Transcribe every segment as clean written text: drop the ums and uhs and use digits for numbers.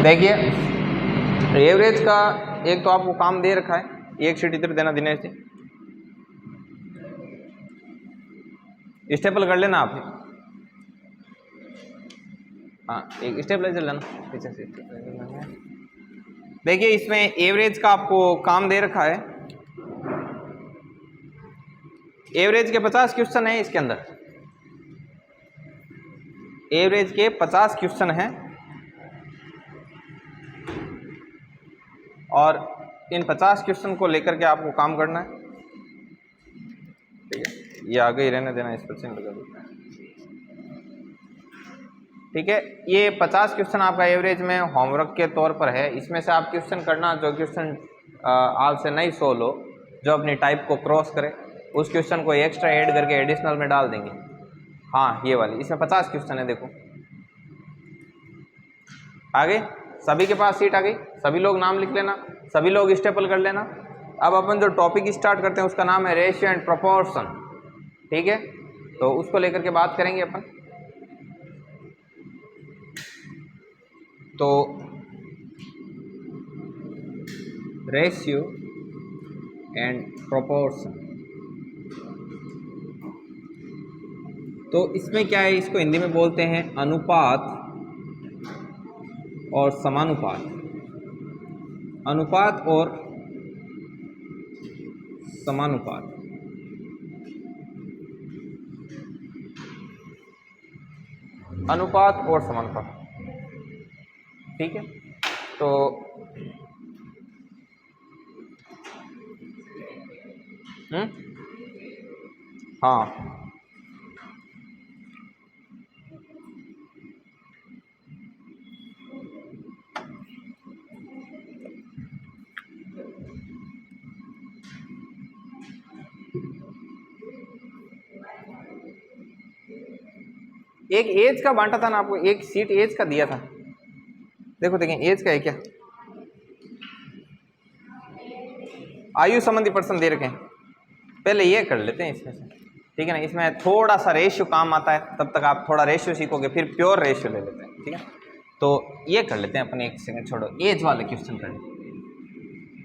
देखिए एवरेज का एक तो आपको काम दे रखा है, एक शीट इधर देना दिनेश जी, स्टेपल कर लेना आप। हाँ एक स्टेपलाइजर लेना पीछे से। देखिए इसमें एवरेज का आपको काम दे रखा है, एवरेज के 50 क्वेश्चन है इसके अंदर, एवरेज के 50 क्वेश्चन हैं और इन 50 क्वेश्चन को लेकर के आपको काम करना है। ठीक है, ये आगे ही रहने देना, इस पर चिन्ह लगा देना। ठीक है, ये 50 क्वेश्चन आपका एवरेज में होमवर्क के तौर पर है। इसमें से आप क्वेश्चन करना, जो क्वेश्चन आज से नहीं सोल्व हो, जो अपनी टाइप को क्रॉस करे, उस क्वेश्चन को एक्स्ट्रा ऐड करके एडिशनल में डाल देंगे। हाँ ये वाली, इसमें 50 क्वेश्चन है। देखो आगे सभी के पास सीट आ गई, सभी लोग नाम लिख लेना, सभी लोग स्टेपल कर लेना। अब अपन जो टॉपिक स्टार्ट करते हैं उसका नाम है रेशियो एंड प्रोपोर्शन। ठीक है, तो उसको लेकर के बात करेंगे अपन। तो रेशियो एंड प्रोपोर्शन, तो इसमें क्या है, इसको हिंदी में बोलते हैं अनुपात और समानुपात। अनुपात और समानुपात। अनुपात और समानुपात। ठीक है, तो हाँ एक एज का बांटा था ना आपको, एक सीट एज का दिया था। देखो देखें एज का है क्या, आयु संबंधी पर्सन दे रखे हैं। पहले ये कर लेते हैं इसमें से, ठीक है ना। इसमें थोड़ा सा रेशियो काम आता है, तब तक आप थोड़ा रेशियो सीखोगे, फिर प्योर रेशियो ले लेते हैं। ठीक है, तो ये कर लेते हैं अपन। एक सेकंड छोड़ो, एज वाले क्वेश्चन कर लेते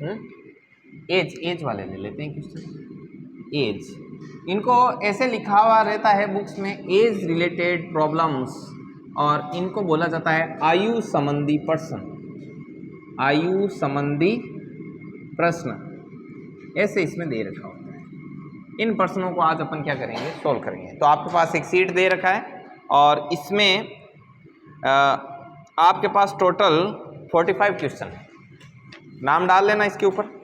हैं। एज वाले ले लेते हैं क्वेश्चन। एज, इनको ऐसे लिखा हुआ रहता है बुक्स में, एज रिलेटेड प्रॉब्लम्स, और इनको बोला जाता है आयु संबंधी प्रश्न। आयु संबंधी प्रश्न ऐसे इसमें दे रखा होता है। इन प्रश्नों को आज अपन क्या करेंगे, सोल्व करेंगे। तो आपके पास एक सीट दे रखा है और इसमें आपके पास टोटल 45 क्वेश्चन है। नाम डाल लेना इसके ऊपर।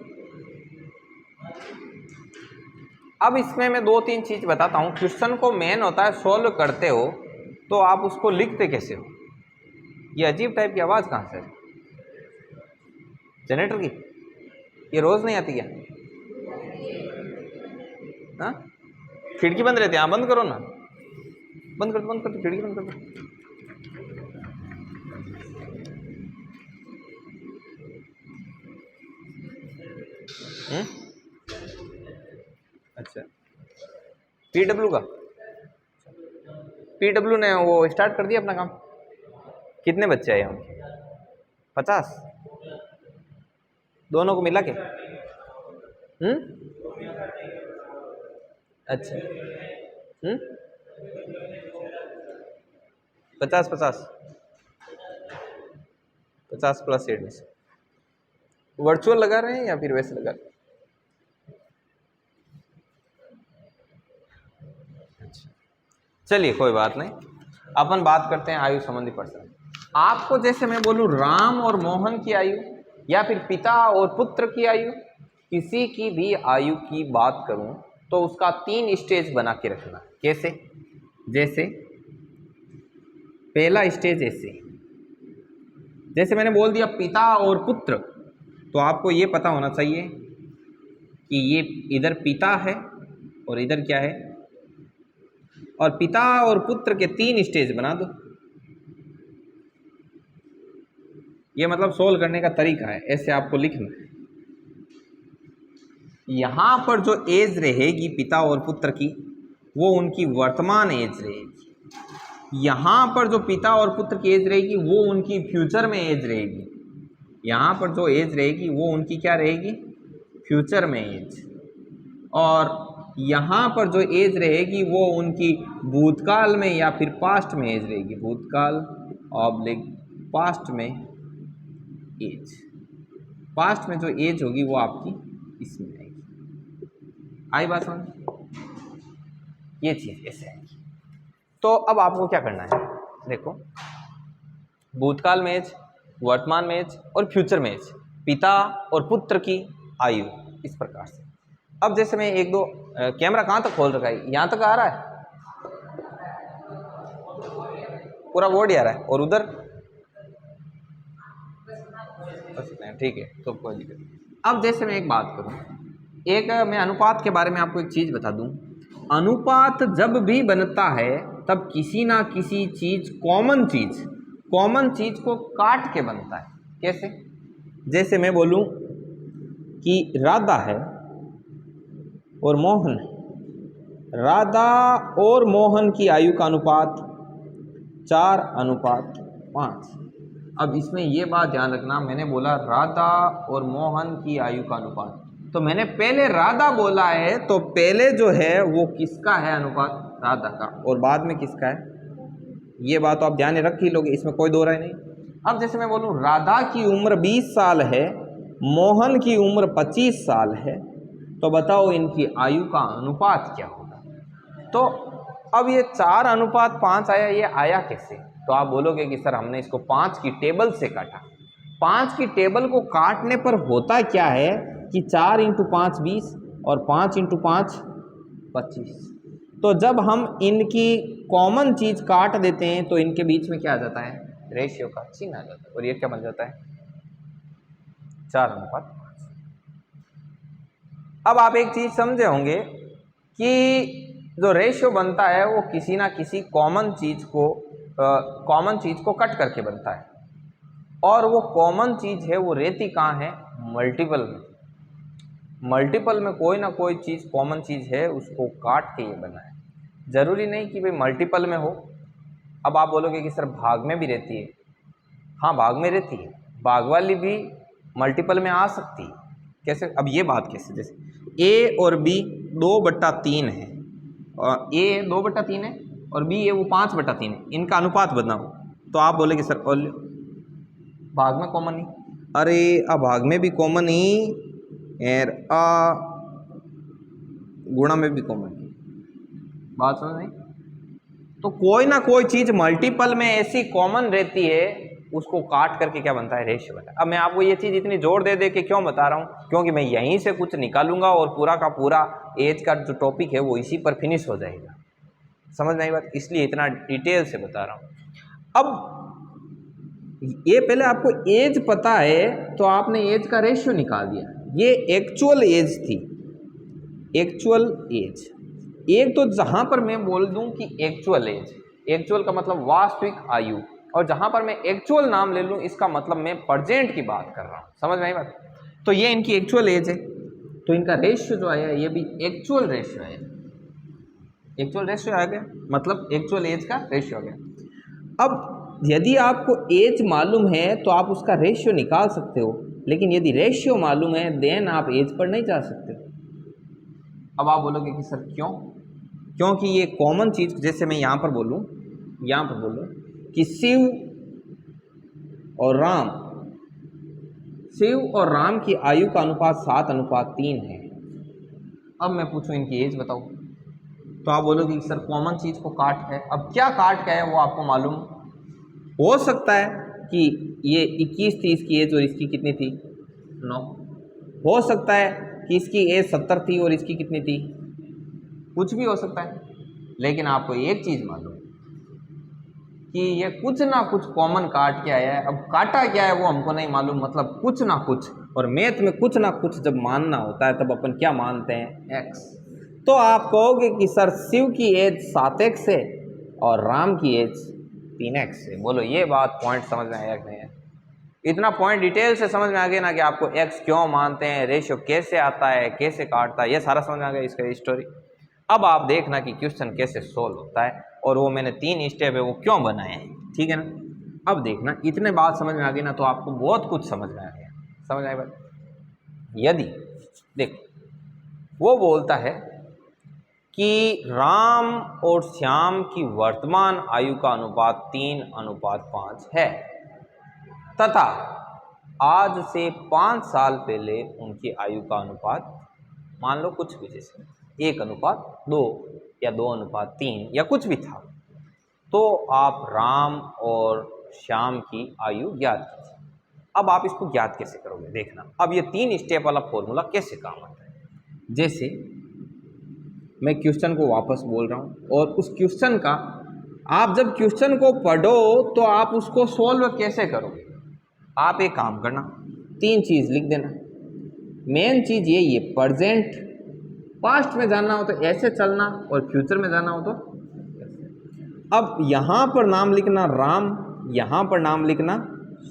अब इसमें मैं 2-3 चीज बताता हूँ। क्वेश्चन को मेन होता है सोल्व करते हो तो आप उसको लिखते कैसे हो। ये अजीब टाइप की आवाज़ कहाँ से है, जनरेटर की? ये रोज नहीं आती क्या? हाँ, खिड़की बंद रहती है। हाँ बंद करो ना, बंद कर दो, खिड़की बंद कर दो। अच्छा, पीडब्ल्यू ने वो स्टार्ट कर दिया अपना काम। कितने बच्चे आए हम? 50 दोनों को मिला के? अच्छा 50 प्लस एडमिशन। वर्चुअल लगा रहे हैं या फिर वैसे लगा रहे हैं? अच्छा चलिए कोई बात नहीं, अपन बात करते हैं आयु संबंधी प्रश्न। आपको जैसे मैं बोलूं राम और मोहन की आयु, या फिर पिता और पुत्र की आयु, किसी की भी आयु की बात करूं तो उसका 3 स्टेज बना के रखना। कैसे? जैसे पहला स्टेज ऐसे, जैसे मैंने बोल दिया पिता और पुत्र, तो आपको ये पता होना चाहिए कि ये इधर पिता है और इधर क्या है, और पिता और पुत्र के 3 स्टेज बना दो। ये मतलब सोल्व करने का तरीका है, ऐसे आपको लिखना है। यहां पर जो एज रहेगी पिता और पुत्र की, वो उनकी वर्तमान एज रहेगी। यहाँ पर जो पिता और पुत्र की एज रहेगी वो उनकी फ्यूचर में एज रहेगी, यहाँ पर जो एज रहेगी वो उनकी क्या रहेगी, फ्यूचर में एज, और यहाँ पर जो एज रहेगी वो उनकी भूतकाल में या फिर पास्ट में एज रहेगी, भूतकाल ऑब्लिक पास्ट में एज, पास्ट में जो एज होगी वो आपकी इसमें आएगी। आई बात समझ, ये चीज़ ऐसे आएगी। तो अब आपको क्या करना है, देखो भूतकाल में एज, वर्तमान में एज और फ्यूचर में एज, पिता और पुत्र की आयु, इस प्रकार से। अब जैसे मैं एक दो कैमरा कहाँ तक खोल रखा है, यहाँ तक आ रहा है, पूरा बोर्ड आ रहा है, और उधर ठीक है, तो कोई दिक्कत नहीं। अब जैसे मैं एक बात करूँ, एक मैं अनुपात के बारे में आपको एक चीज़ बता दूँ। अनुपात जब भी बनता है तब किसी ना किसी चीज़, कॉमन चीज़ को काट के बनता है। कैसे? जैसे मैं बोलूँ कि राधा है और मोहन है, राधा और मोहन की आयु का अनुपात 4:5। अब इसमें ये बात ध्यान रखना, मैंने बोला राधा और मोहन की आयु का अनुपात, तो मैंने पहले राधा बोला है, तो पहले जो है वो किसका है अनुपात, राधा का, और बाद में किसका है, ये बात तो आप ध्यान रख ही लोगे, इसमें कोई दो राय नहीं। अब जैसे मैं बोलूँ राधा की उम्र 20 साल है, मोहन की उम्र 25 साल है, तो बताओ इनकी आयु का अनुपात क्या होगा। तो अब ये 4:5 आया, ये आया कैसे? तो आप बोलोगे कि सर हमने इसको 5 की टेबल से काटा। 5 की टेबल को काटने पर होता क्या है कि 4 × 5 20 और 5 × 5 25। तो जब हम इनकी कॉमन चीज़ काट देते हैं तो इनके बीच में क्या आ जाता है, रेशियो का चिन्ह आ जाता है, और ये क्या बन जाता है, 4:5। अब आप एक चीज़ समझे होंगे कि जो रेशियो बनता है वो किसी ना किसी कॉमन चीज़ को कट करके बनता है, और वो कॉमन चीज़ है वो रहती कहाँ है, मल्टीपल में। मल्टीपल में कोई ना कोई चीज़ कॉमन चीज़ है, उसको काट के ये बना है। ज़रूरी नहीं कि भाई मल्टीपल में हो। अब आप बोलोगे कि सर भाग में भी रहती है, हाँ भाग में रहती है, भाग वाली भी मल्टीपल में आ सकती है। कैसे? अब ये बात कैसे, जैसे a और b 2/3 है, और a 2/3 है और b है वो 5/3 है, इनका अनुपात बनाओ, तो आप बोले कि सर भाग में कॉमन नहीं, अरे अब भाग में भी कॉमन नहीं और गुणा में भी कॉमन नहीं, बात समझ नहीं। तो कोई ना कोई चीज़ मल्टीपल में ऐसी कॉमन रहती है, उसको काट करके क्या बनता है, रेशियो बनता है। अब मैं आपको ये चीज़ इतनी जोर दे दे के क्यों बता रहा हूँ, क्योंकि मैं यहीं से कुछ निकालूंगा और पूरा का पूरा एज का जो टॉपिक है वो इसी पर फिनिश हो जाएगा। समझ नहीं बात, इसलिए इतना डिटेल से बता रहा हूँ। अब ये पहले आपको एज पता है तो आपने एज का रेशियो निकाल दिया, ये एक्चुअल एज थी, एक्चुअल एज। एक तो जहाँ पर मैं बोल दूँ कि एक्चुअल एज, एक्चुअल का मतलब वास्तविक आयु, और जहाँ पर मैं एक्चुअल नाम ले लूँ इसका मतलब मैं प्रेजेंट की बात कर रहा हूँ। समझ में आई बात? तो ये इनकी एक्चुअल एज है, तो इनका रेशियो जो आया ये भी एक्चुअल रेशियो है, एक्चुअल रेशियो आ गया, मतलब एक्चुअल एज का रेशियो आ गया। अब यदि आपको एज मालूम है तो आप उसका रेशियो निकाल सकते हो, लेकिन यदि रेशियो मालूम है देन आप एज पर नहीं जा सकते। अब आप बोलोगे कि सर क्यों? क्योंकि ये कॉमन चीज़, जैसे मैं यहाँ पर बोलूँ कि शिव और राम की आयु का अनुपात 7:3 है। अब मैं पूछूं इनकी एज बताओ, तो आप बोलोगे कि सर कॉमन चीज़ को काट है। अब क्या काट के है वो आपको मालूम हो सकता है कि ये 21 थी इसकी एज और इसकी कितनी थी, 9। हो सकता है कि इसकी एज 70 थी और इसकी कितनी थी, कुछ भी हो सकता है। लेकिन आपको एक चीज़ मालूम कि ये कुछ ना कुछ कॉमन काट के आया है। अब काटा क्या है वो हमको नहीं मालूम, मतलब कुछ ना कुछ, और मैथ में कुछ ना कुछ जब मानना होता है तब अपन क्या मानते हैं, x। तो आप कहोगे कि सर शिव की एज 7x है और राम की एज 3x है। बोलो ये बात पॉइंट समझ में आया कि नहीं है? इतना पॉइंट डिटेल से समझ में आ गया ना कि आपको x क्यों मानते हैं, रेशियो कैसे आता है, कैसे काटता है, ये सारा समझ में आ गया इसका स्टोरी। अब आप देखना कि क्वेश्चन कैसे सोल्व होता है और वो मैंने 3 स्टेप है वो क्यों बनाए हैं, ठीक है ना। अब देखना इतने बात समझ में आ गई ना, तो आपको बहुत कुछ समझ में आ गया। समझ आए बात। यदि देखो वो बोलता है कि राम और श्याम की वर्तमान आयु का अनुपात 3:5 है तथा आज से 5 साल पहले उनकी आयु का अनुपात मान लो कुछ भी, जैसे 1:2 या 2:3 या कुछ भी था, तो आप राम और श्याम की आयु ज्ञात कीजिए। अब आप इसको ज्ञात कैसे करोगे देखना। अब ये 3 स्टेप वाला फॉर्मूला कैसे काम आता है। जैसे मैं क्वेश्चन को वापस बोल रहा हूँ और उस क्वेश्चन का आप जब क्वेश्चन को पढ़ो तो आप उसको सॉल्व कैसे करोगे। आप एक काम करना, 3 चीज़ लिख देना। मेन चीज़ यही है, प्रेजेंट, पास्ट में जानना हो तो ऐसे चलना और फ्यूचर में जानना हो तो। अब यहाँ पर नाम लिखना राम, यहाँ पर नाम लिखना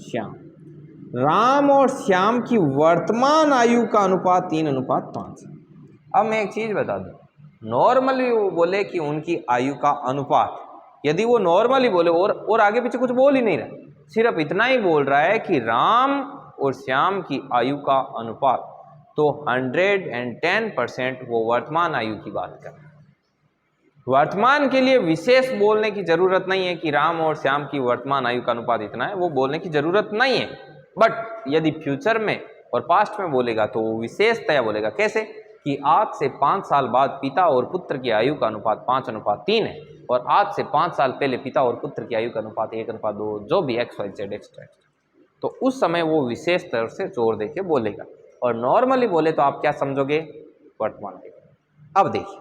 श्याम। राम और श्याम की वर्तमान आयु का अनुपात 3:5 है। अब मैं एक चीज़ बता दूँ, नॉर्मली वो बोले कि उनकी आयु का अनुपात, यदि वो नॉर्मली बोले और आगे पीछे कुछ बोल ही नहीं रहा, सिर्फ इतना ही बोल रहा है कि राम और श्याम की आयु का अनुपात, तो 110% वो वर्तमान आयु की बात कर रहा है। वर्तमान के लिए विशेष बोलने की जरूरत नहीं है कि राम और श्याम की वर्तमान आयु का अनुपात इतना है, वो बोलने की जरूरत नहीं है। बट यदि फ्यूचर में और पास्ट में बोलेगा तो वो विशेषतया बोलेगा। कैसे कि आज से 5 साल बाद पिता और पुत्र की आयु का अनुपात 5:3 है और आज से 5 साल पहले पिता और पुत्र की आयु का अनुपात 1:2, जो भी XYZ एक्स्ट्रा। तो उस समय वो विशेष तरह से जोर देके बोलेगा। और नॉर्मली बोले तो आप क्या समझोगे, वर्तमान के। अब देखिए,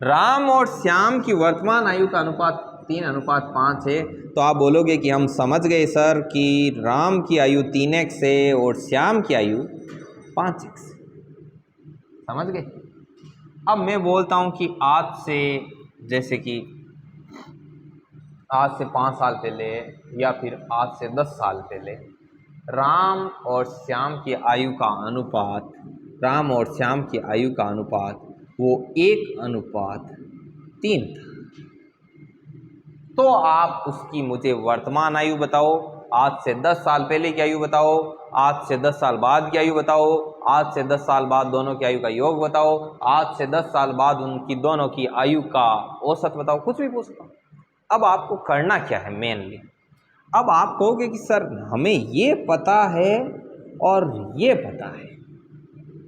राम और श्याम की वर्तमान आयु का अनुपात 3:5 है, तो आप बोलोगे कि हम समझ गए सर कि राम की आयु 3x है और श्याम की आयु 5x। समझ गए। अब मैं बोलता हूँ कि आज से, जैसे कि आज से 5 साल पहले या फिर आज से 10 साल पहले राम और श्याम की आयु का अनुपात, राम और श्याम की आयु का अनुपात वो 1:3 था। तो आप उसकी मुझे वर्तमान आयु बताओ, आज से 10 साल पहले की आयु बताओ, आज से 10 साल बाद की आयु बताओ, आज से 10 साल बाद दोनों की आयु का योग बताओ, आज से 10 साल बाद उनकी दोनों की आयु का औसत बताओ, कुछ भी पूछ सकता। अब आपको करना क्या है मेनली, अब आप कहोगे कि सर हमें ये पता है और ये पता है,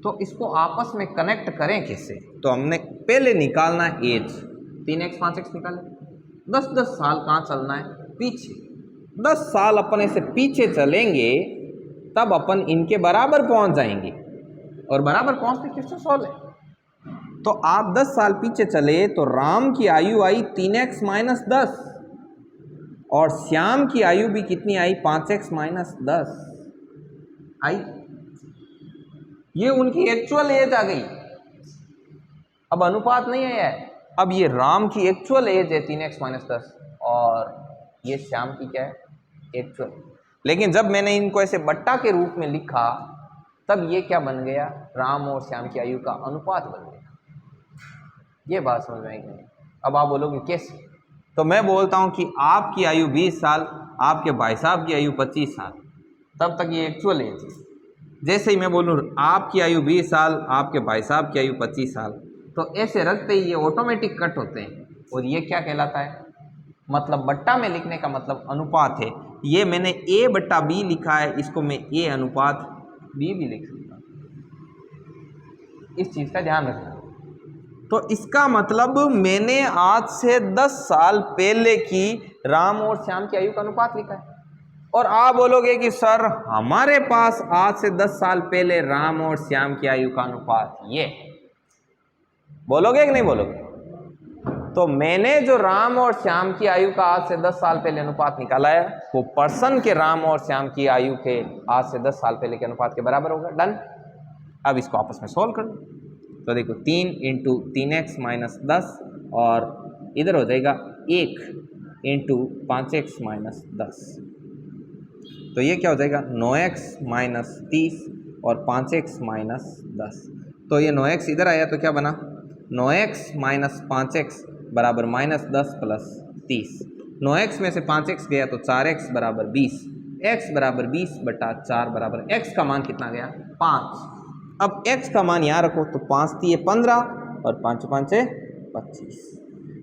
तो इसको आपस में कनेक्ट करें कैसे। तो हमने पहले निकालना है एज, 3x 5x निकालें। 10-10 साल कहाँ चलना है, पीछे। 10 साल अपन ऐसे पीछे चलेंगे तब अपन इनके बराबर पहुंच जाएंगे, और बराबर पहुंचने क्वेश्चन सॉल्व है। तो आप 10 साल पीछे चले तो राम की आयु आई 3x - 10 और श्याम की आयु भी कितनी आई, 5x - 10 आई। ये उनकी एक्चुअल एज आ गई, अब अनुपात नहीं आया है। अब ये राम की एक्चुअल एज है 3x - 10 और ये श्याम की क्या है, एक्चुअल। लेकिन जब मैंने इनको ऐसे बट्टा के रूप में लिखा तब ये क्या बन गया, राम और श्याम की आयु का अनुपात बन गया। ये बात समझ में आई कि नहीं। अब आप बोलोगे कैसे, तो मैं बोलता हूँ कि आपकी आयु 20 साल, आपके भाई साहब की आयु 25 साल, तब तक ये एक्चुअल एज है। जैसे ही मैं बोलूँ आपकी आयु 20 साल, आपके भाई साहब की आयु 25 साल, तो ऐसे रखते ही ये ऑटोमेटिक कट होते हैं और ये क्या कहलाता है, मतलब बट्टा में लिखने का मतलब अनुपात है। ये मैंने A/B लिखा है, इसको मैं A/B भी लिख सकता हूँ। इस चीज़ का ध्यान रखना। तो इसका मतलब मैंने आज से 10 साल पहले की राम और श्याम की आयु का अनुपात लिखा है। और आप बोलोगे कि सर हमारे पास आज से 10 साल पहले राम और श्याम की आयु का अनुपात ये, बोलोगे कि नहीं बोलोगे। तो मैंने जो राम और श्याम की आयु का आज से 10 साल पहले अनुपात निकाला है वो पर्सन के राम और श्याम की आयु के आज से 10 साल पहले के अनुपात के बराबर होगा। डन। अब इसको आपस में सोल्व कर लो। तो देखो 3 × 3x - 10 और इधर हो जाएगा 1 × 5x - 10, तो ये क्या हो जाएगा 9x - 30 और 5x - 10। तो ये 9x इधर आया तो क्या बना 9x - 5x बराबर -10 + 30। 9x में से 5x गया तो 4x बराबर 20। x बराबर 20/4 बराबर x का मान कितना गया 5। अब x का मान यहाँ रखो तो 5 × 3 = 15 और 5 × 5 = 25।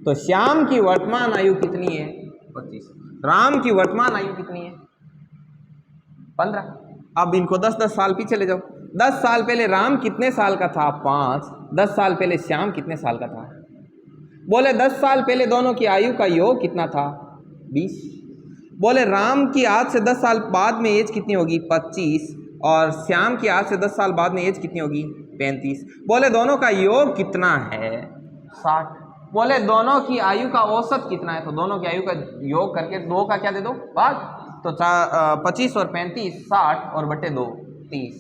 तो श्याम की वर्तमान आयु कितनी है 25। राम की वर्तमान आयु कितनी है 15। अब इनको 10-10 साल पीछे ले जाओ। 10 साल पहले राम कितने साल का था 5। 10 साल पहले श्याम कितने साल का था। बोले 10 साल पहले दोनों की आयु का योग कितना था 20। बोले राम की आज से 10 साल बाद में एज कितनी होगी 25 और श्याम की आज से 10 साल बाद में एज कितनी होगी 35। बोले दोनों का योग कितना है 60। बोले दोनों की आयु का औसत कितना है तो दोनों की आयु का योग करके 2 का क्या दे दो भाग। तो 25 और 35 60 और बटे 2 30।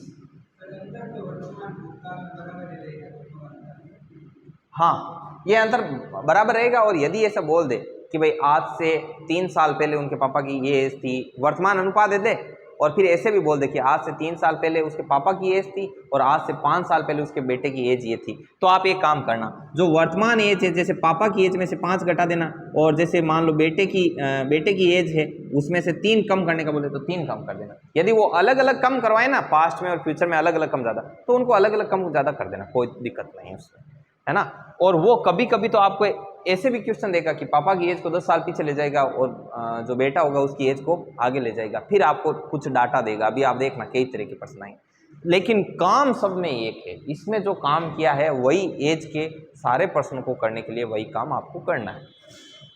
हाँ ये अंतर बराबर रहेगा। और यदि ऐसा बोल दे कि भाई आज से 3 साल पहले उनके पापा की ये एज थी, वर्तमान अनुपात दे दे, और फिर ऐसे भी बोल दे कि आज से 3 साल पहले उसके पापा की एज थी और आज से 5 साल पहले उसके बेटे की एज ये थी, तो आप एक काम करना, जो वर्तमान एज है जैसे पापा की एज में से 5 घटा देना, और जैसे मान लो बेटे की एज है उसमें से 3 कम करने का बोले तो 3 कम कर देना। यदि वो अलग अलग कम करवाए ना, पास्ट में और फ्यूचर में अलग अलग कम ज़्यादा, तो उनको अलग अलग कम ज़्यादा कर देना, कोई दिक्कत नहीं है उसमें, है ना। और वो कभी कभी तो आपको ऐसे भी क्वेश्चन देगा कि पापा की एज को 10 साल पीछे ले जाएगा और जो बेटा होगा उसकी एज को आगे ले जाएगा, फिर आपको कुछ डाटा देगा। अभी आप देखना कई तरह के प्रश्न आएंगे, लेकिन काम सब में एक है। इसमें जो काम किया है वही एज के सारे प्रश्नों को करने के लिए वही काम आपको करना है।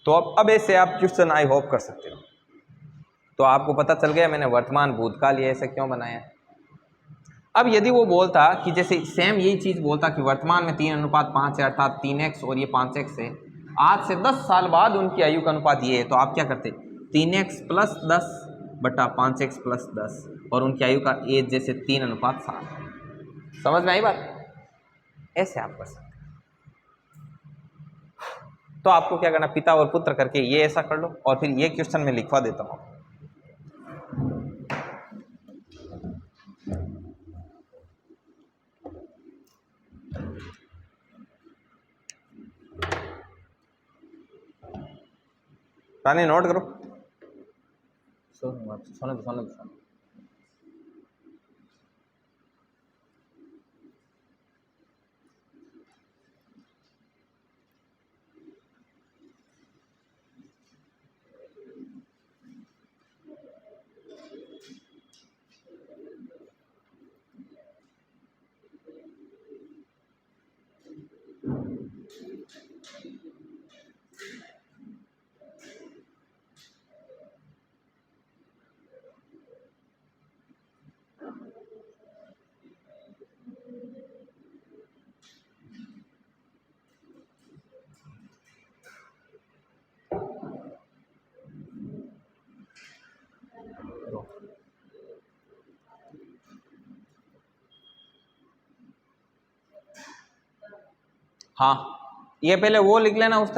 तो अब ऐसे आप क्वेश्चन आई होप कर सकते हो। तो आपको पता चल गया मैंने वर्तमान भूतकाल ये ऐसे क्यों बनाया है। अब यदि वो बोलता कि जैसे सेम यही चीज़ बोलता कि वर्तमान में 3:5 है अर्थात 3x और ये 5x है, आज से 10 साल बाद उनकी आयु का अनुपात ये है, तो आप क्या करते 3x + 10 बटा 5x + 10 और उनकी आयु का एज जैसे 3:7। समझ में आई बात। ऐसे आप कर सकते। तो आपको क्या करना, पिता और पुत्र करके ये ऐसा कर लो और फिर ये क्वेश्चन में लिखवा देता हूँ। रानी नोट करो। सोने दो। हाँ ये पहले वो लिख लेना, उस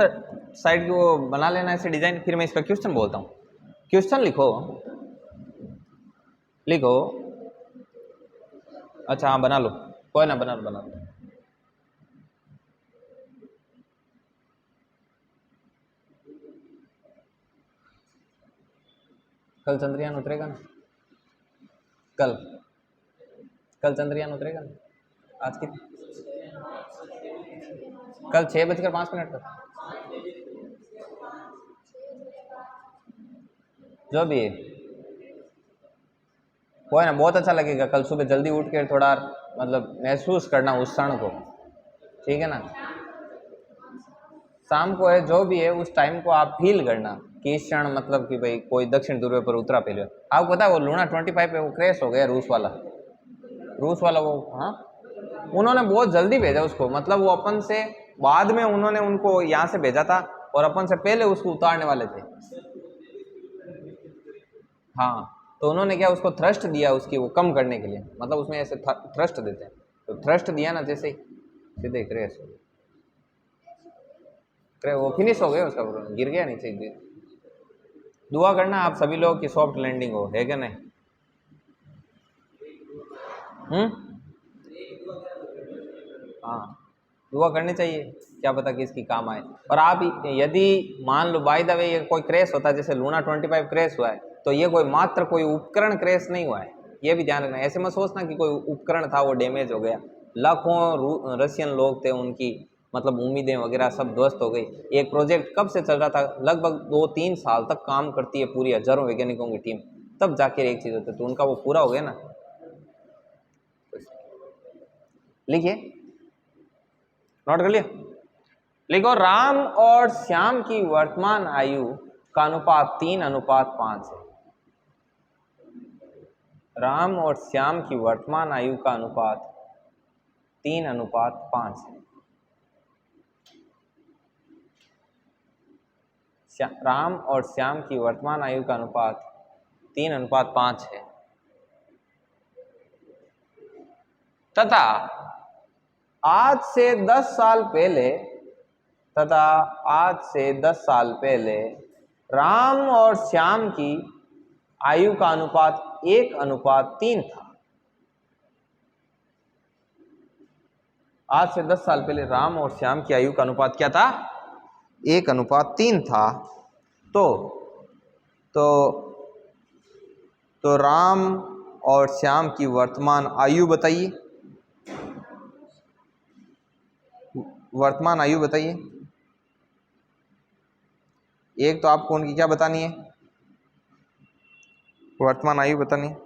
साइड की वो बना लेना ऐसे डिजाइन, फिर मैं इसका क्वेश्चन बोलता हूँ। क्वेश्चन लिखो। अच्छा हाँ बना लो, कोई ना, बना लो। कल चंद्रयान उतरेगा ना, कल चंद्रयान उतरेगा ना। आज की कल 6:05 पर जो भी है, कोई ना, बहुत अच्छा लगेगा। कल सुबह जल्दी उठ के थोड़ा मतलब महसूस करना उस क्षण को, ठीक है ना। शाम को है जो भी है उस टाइम को आप फील करना कि इस क्षण मतलब कि भाई कोई दक्षिण ध्रुव पर उतरा पहले। आपको पता है वो लूना 25 पे वो क्रैश हो गया, रूस वाला वो, हाँ उन्होंने बहुत जल्दी भेजा उसको, मतलब वो अपन से बाद में उन्होंने उनको यहाँ से भेजा था और अपन से पहले उसको उतारने वाले थे। हाँ तो उन्होंने क्या उसको थ्रस्ट दिया उसकी वो कम करने के लिए, मतलब उसमें ऐसे थ्रस्ट देते हैं, तो थ्रस्ट दिया ना जैसे ही सीधे क्रैश हो गया, वो फिनिश हो गया उसका, गिर गया नीचे। दुआ करना आप सभी लोग की सॉफ्ट लैंडिंग हो, है क्या नहीं। हाँ दुआ करनी चाहिए। क्या पता किसकी काम आए। और आप यदि मान लो बाय द वे ये कोई क्रैश होता है, जैसे लूना 25 क्रैश हुआ है, तो ये कोई मात्र कोई उपकरण क्रैश नहीं हुआ है, ये भी ध्यान रखना। ऐसे मत सोचना कि कोई उपकरण था वो डैमेज हो गया। लाखों रशियन लोग थे, उनकी मतलब उम्मीदें वगैरह सब ध्वस्त हो गई। एक प्रोजेक्ट कब से चल रहा था, लगभग 2-3 साल तक काम करती है पूरी हजारों वैज्ञानिकों की टीम, तब जाकर एक चीज़ होती है, तो उनका वो पूरा हो गया ना। लिखिए, नोट कर लिया। लिखो, राम और श्याम की वर्तमान आयु का अनुपात 3:5 है। राम और श्याम की वर्तमान आयु का अनुपात 3:5 है। राम और श्याम की वर्तमान आयु का अनुपात 3:5 है तथा आज से 10 साल पहले राम और श्याम की आयु का अनुपात 1:3 था। आज से 10 साल पहले राम और श्याम की आयु का अनुपात क्या था? 1:3 था। तो राम और श्याम की वर्तमान आयु बताइए, वर्तमान आयु बताइए। एक तो आपको उनकी क्या बतानी है, वर्तमान आयु बतानी है।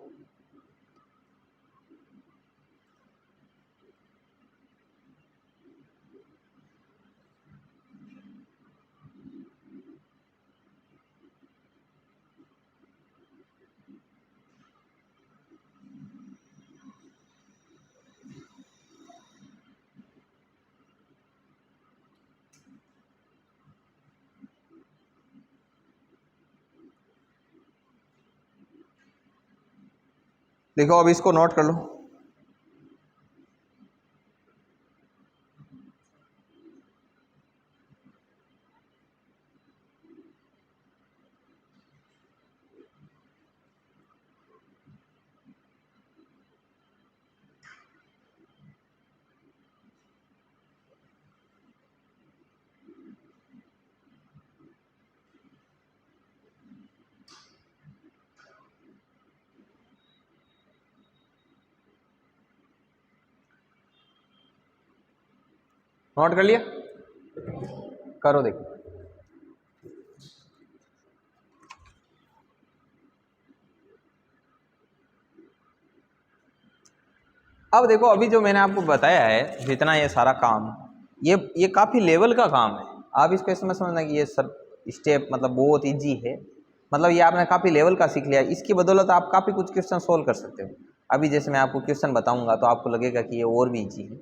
देखो, अब इसको नोट कर लो। नोट कर लिया? करो, देखो। अब देखो, अभी जो मैंने आपको बताया है जितना ये सारा काम, ये काफ़ी लेवल का काम है। आप इसको इसमें समझना कि ये सर स्टेप मतलब बहुत इजी है, मतलब ये आपने काफ़ी लेवल का सीख लिया। इसकी बदौलत आप काफ़ी कुछ क्वेश्चन सोल्व कर सकते हो। अभी जैसे मैं आपको क्वेश्चन बताऊंगा तो आपको लगेगा कि ये और भी इजी है।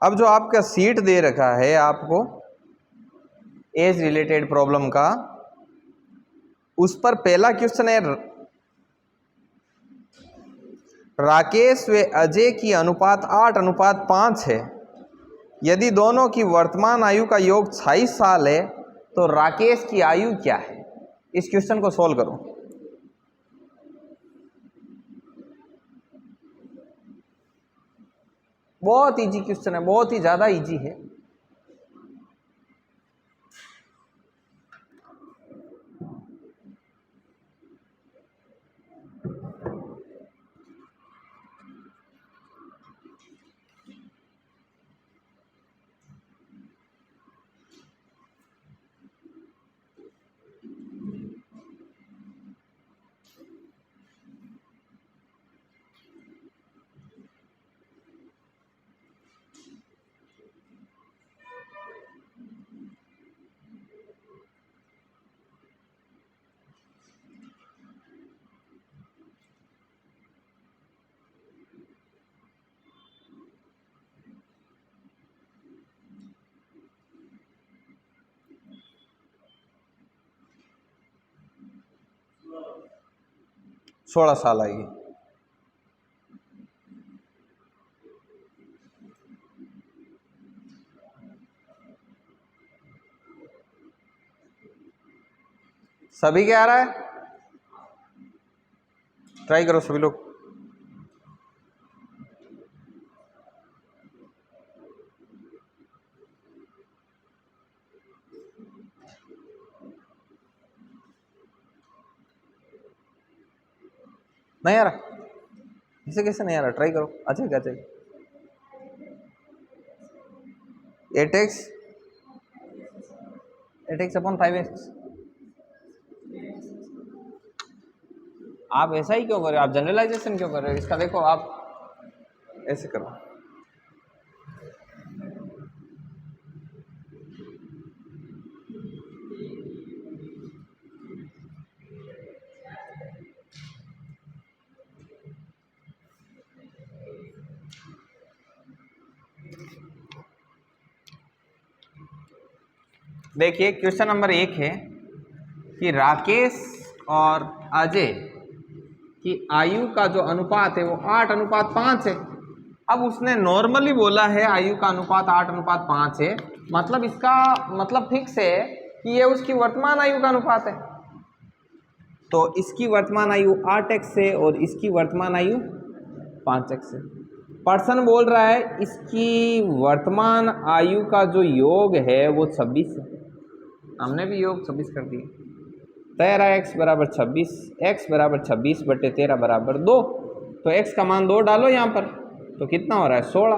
अब जो आपका सीट दे रखा है आपको एज रिलेटेड प्रॉब्लम का, उस पर पहला क्वेश्चन है, राकेश व अजय की अनुपात 8:5 है। यदि दोनों की वर्तमान आयु का योग 26 साल है तो राकेश की आयु क्या है? इस क्वेश्चन को सोल्व करो। बहुत इजी क्वेश्चन है, बहुत ही ज्यादा इजी है। 16 साल आएगी। सभी क्या आ रहा है? ट्राई करो सभी लोग। नहीं आ रहा? इसे कैसे नहीं आ रहा? ट्राई करो। अच्छा क्या चाहिए? 8x 8x upon 5x। आप ऐसा ही क्यों कर रहे हो? आप जनरलाइजेशन क्यों कर रहे हो इसका? देखो आप ऐसे करो। देखिए क्वेश्चन नंबर 1 है कि राकेश और अजय की आयु का जो अनुपात है वो 8:5 है। अब उसने नॉर्मली बोला है आयु का अनुपात 8:5 है, मतलब इसका मतलब फिक्स है कि ये उसकी वर्तमान आयु का अनुपात है। तो इसकी वर्तमान आयु 8x है और इसकी वर्तमान आयु 5x है। पर्सन बोल रहा है इसकी वर्तमान आयु का जो योग है वो 26 है। हमने भी योग 26 कर दिया। 13x बराबर 26, x बराबर 26 बटे 13 बराबर 2। तो x का मान 2 डालो यहाँ पर, तो कितना हो रहा है 16,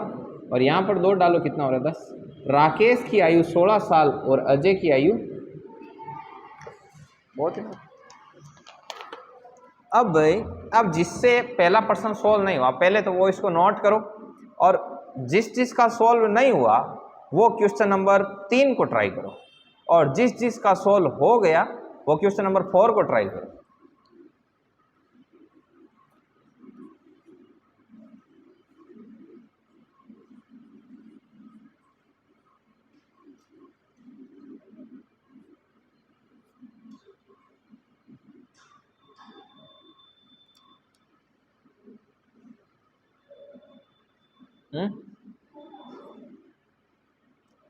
और यहाँ पर 2 डालो, कितना हो रहा है 10। राकेश की आयु 16 साल और अजय की आयु बहुत है। अब जिससे पहला पर्सन सोल्व नहीं हुआ, पहले तो वो इसको नोट करो, और जिस जिसका सोल्व नहीं हुआ वो क्वेश्चन नंबर 3 को ट्राई करो, और जिस जिसका सोल्व हो गया वो क्वेश्चन नंबर 4 को ट्राई करो।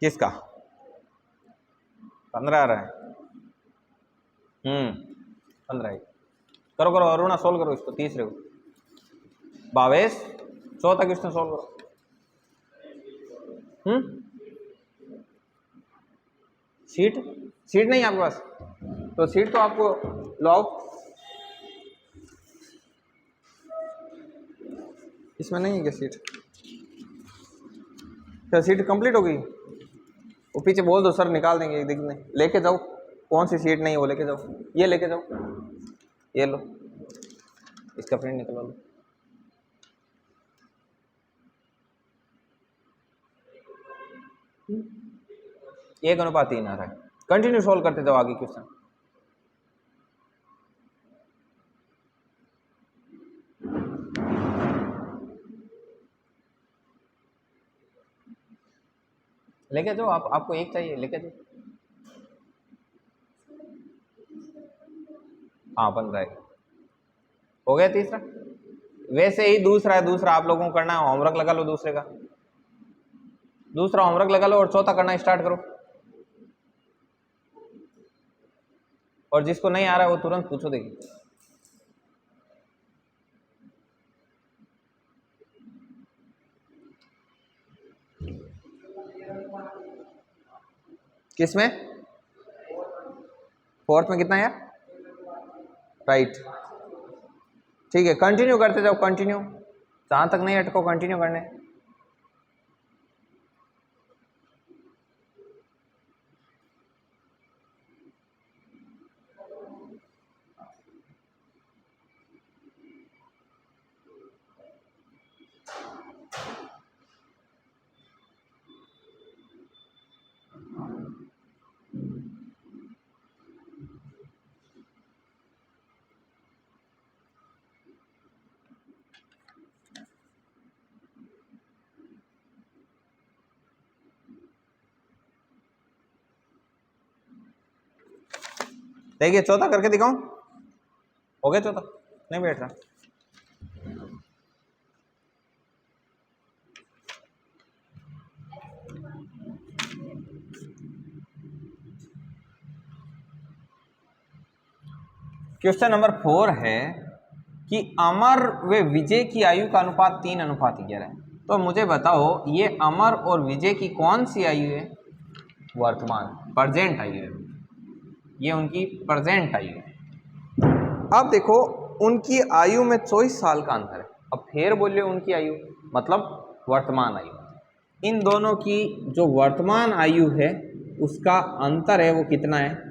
किसका 15 आ रहा है? 15 करो करो अरुणा, सोल्व करो इसको, तीसरे को। भावेश चौथा क्वेश्चन सोल्व करो। सीट सीट नहीं आपके पास? तो सीट तो आपको लॉग इसमें नहीं है क्या सीट? क्या सीट कंप्लीट हो गई? वो पीछे बोल दो, सर निकाल देंगे। देखने लेके जाओ, कौन सी सीट नहीं है वो लेके जाओ। ये लेके जाओ, ये लो, इसका प्रिंट निकलवा लो। एक अनुपात 3 आ रहा है। कंटिन्यू सोल्व करते जाओ आगे क्वेश्चन। लेके जाओ, आपको एक चाहिए, लेके जाओ। हाँ 15 है। हो गया तीसरा। वैसे ही दूसरा है, दूसरा आप लोगों को करना है, होमवर्क लगा लो दूसरे का, दूसरा होमवर्क लगा लो और चौथा करना स्टार्ट करो। और जिसको नहीं आ रहा है वो तुरंत पूछो, देखिए। किसमें? 4th में कितना है? राइट, ठीक है। कंटिन्यू करते जाओ, कंटिन्यू, जहां तक नहीं अटको कंटिन्यू करने। देखिए चौथा करके दिखाऊं? हो गया चौथा? नहीं बैठ रहा। क्वेश्चन नंबर 4 है कि अमर व विजय की आयु का अनुपात 3:11 है। तो मुझे बताओ ये अमर और विजय की कौन सी आयु है? वर्तमान, प्रेजेंट आयु है, ये उनकी प्रेजेंट आयु है। अब देखो उनकी आयु में 24 साल का अंतर है। अब फिर बोलिए उनकी आयु मतलब वर्तमान आयु, इन दोनों की जो वर्तमान आयु है उसका अंतर है वो कितना है?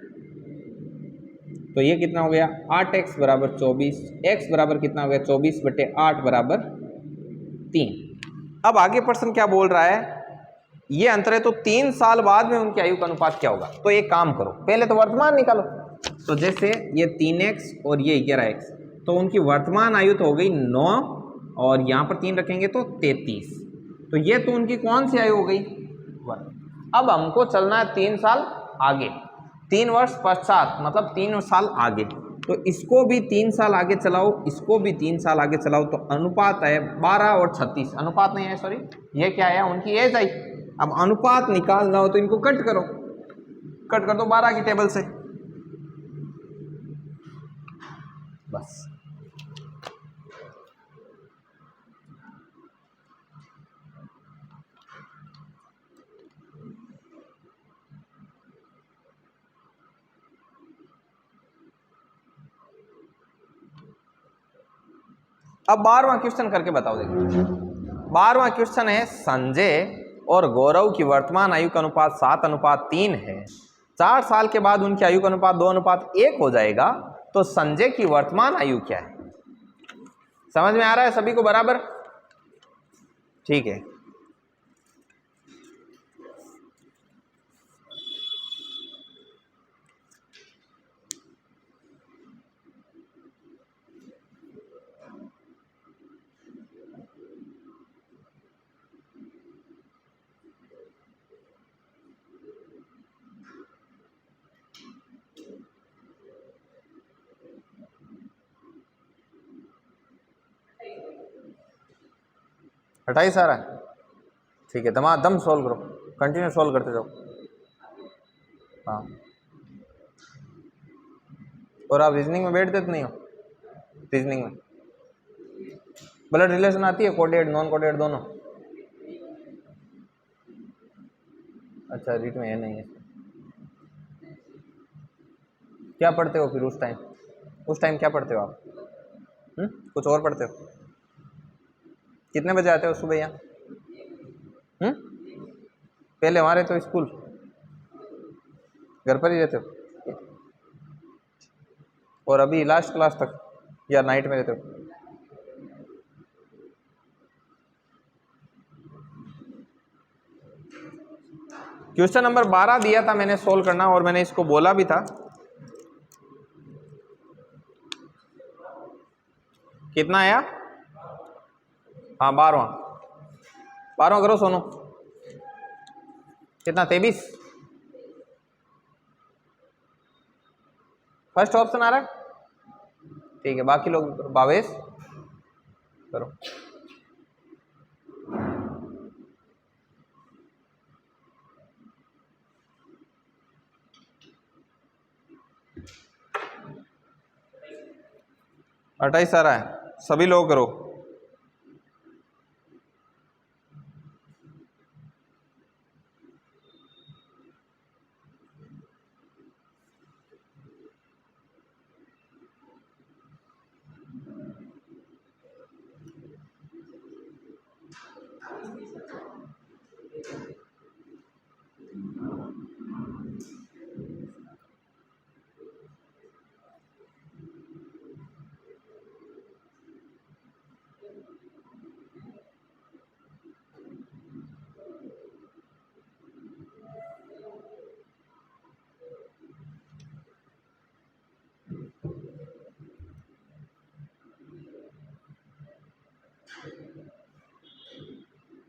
तो ये कितना हो गया? 8x बराबर 24, x बराबर कितना हो गया? 24/8 बराबर 3। अब आगे प्रश्न क्या बोल रहा है? ये अंतर है तो 3 साल बाद में उनकी आयु का अनुपात क्या होगा? तो एक काम करो, पहले तो वर्तमान निकालो। तो जैसे ये 3x और ये 11x, तो उनकी वर्तमान आयु तो हो गई 9 और यहाँ पर 3 रखेंगे तो 33। तो ये तो उनकी कौन सी आयु हो गई? अब हमको चलना है 3 साल आगे, 3 वर्ष पश्चात, मतलब 3 साल आगे। तो इसको भी 3 साल आगे चलाओ, इसको भी 3 साल आगे चलाओ, तो अनुपात है 12 और 36। अनुपात नहीं है, सॉरी, ये क्या है? उनकी एज आई। अब अनुपात निकालना हो तो इनको कट करो, कट कर दो 12 की टेबल से, बस। अब 12वां क्वेश्चन करके बताओ। देखो 12वां क्वेश्चन है, संजय और गौरव की वर्तमान आयु का अनुपात 7:3 है। 4 साल के बाद उनकी आयु का अनुपात 2:1 हो जाएगा। तो संजय की वर्तमान आयु क्या है? समझ में आ रहा है सभी को बराबर? ठीक है। हटाई सारा, ठीक है। दम सोल्व करो, कंटिन्यू सोल्व करते जाओ। हाँ, और आप रीजनिंग में बैठ देते नहीं हो? रीजनिंग में ब्लड रिलेशन आती है, कोडेड नॉन कोडेड दोनों? अच्छा, रीट में है नहीं है। क्या पढ़ते हो फिर उस टाइम? उस टाइम क्या पढ़ते हो आप? कुछ और पढ़ते हो? कितने बजे आते हो सुबह यहाँ? पहले वहाँ रहते हो स्कूल, घर पर ही रहते हो? और अभी लास्ट क्लास तक या नाइट में रहते हो? क्वेश्चन नंबर 12 दिया था मैंने सोल्व करना, और मैंने इसको बोला भी था। कितना आया? हाँ 12वां करो सोनू। कितना? 23। फर्स्ट ऑप्शन आ रहा है, ठीक है। बाकी लोग 22 करो। अट्ठाईस आ रहा है, सभी लोग करो।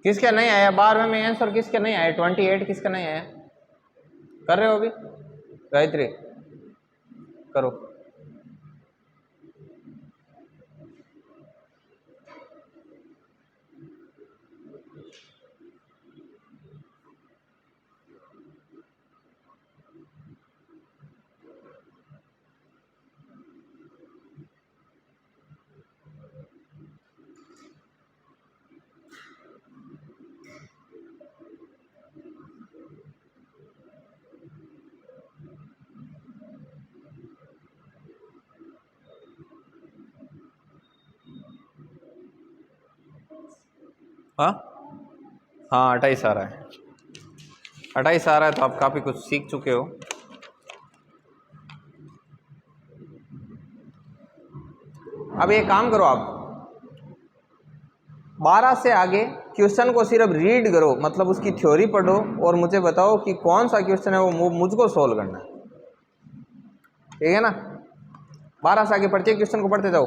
किसके नहीं आया 12वें में आंसर? किसके नहीं आया? 28 किसका नहीं आया? कर रहे हो अभी? गायत्री करो। हाँ हाँ 28 आ रहा है, 28 आ रहा है, तो आप काफ़ी कुछ सीख चुके हो। अब एक काम करो, आप 12 से आगे क्वेश्चन को सिर्फ रीड करो, मतलब उसकी थ्योरी पढ़ो और मुझे बताओ कि कौन सा क्वेश्चन है वो मुझको सोल्व करना है, ठीक है ना। 12 से आगे प्रत्येक क्वेश्चन को पढ़ते जाओ।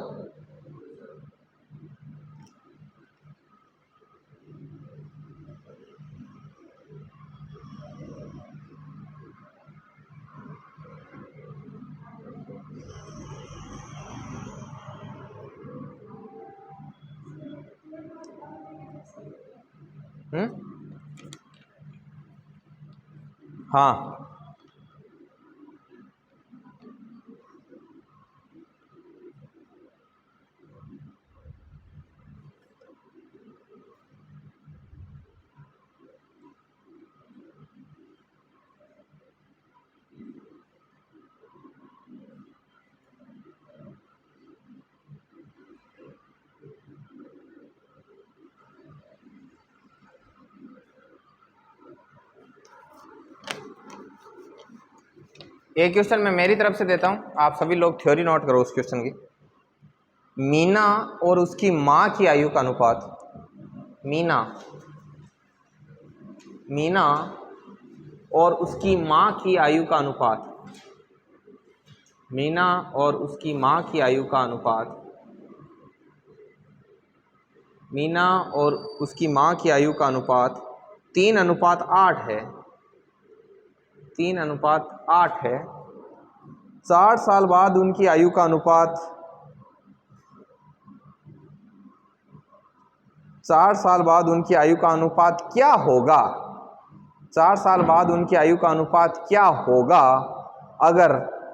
हाँ एक क्वेश्चन मैं मेरी तरफ से देता हूं, आप सभी लोग थ्योरी नोट करो उस क्वेश्चन की। मीना और उसकी मां की आयु का अनुपात, मीना मीना और उसकी मां की आयु का अनुपात, मीना और उसकी मां की आयु का अनुपात, मीना और उसकी मां की आयु का अनुपात 3:8 है, 3:8 है। 60 साल बाद उनकी आयु का अनुपात, 4 साल बाद उनकी आयु का अनुपात क्या होगा? 4 साल बाद उनकी आयु का अनुपात क्या होगा अगर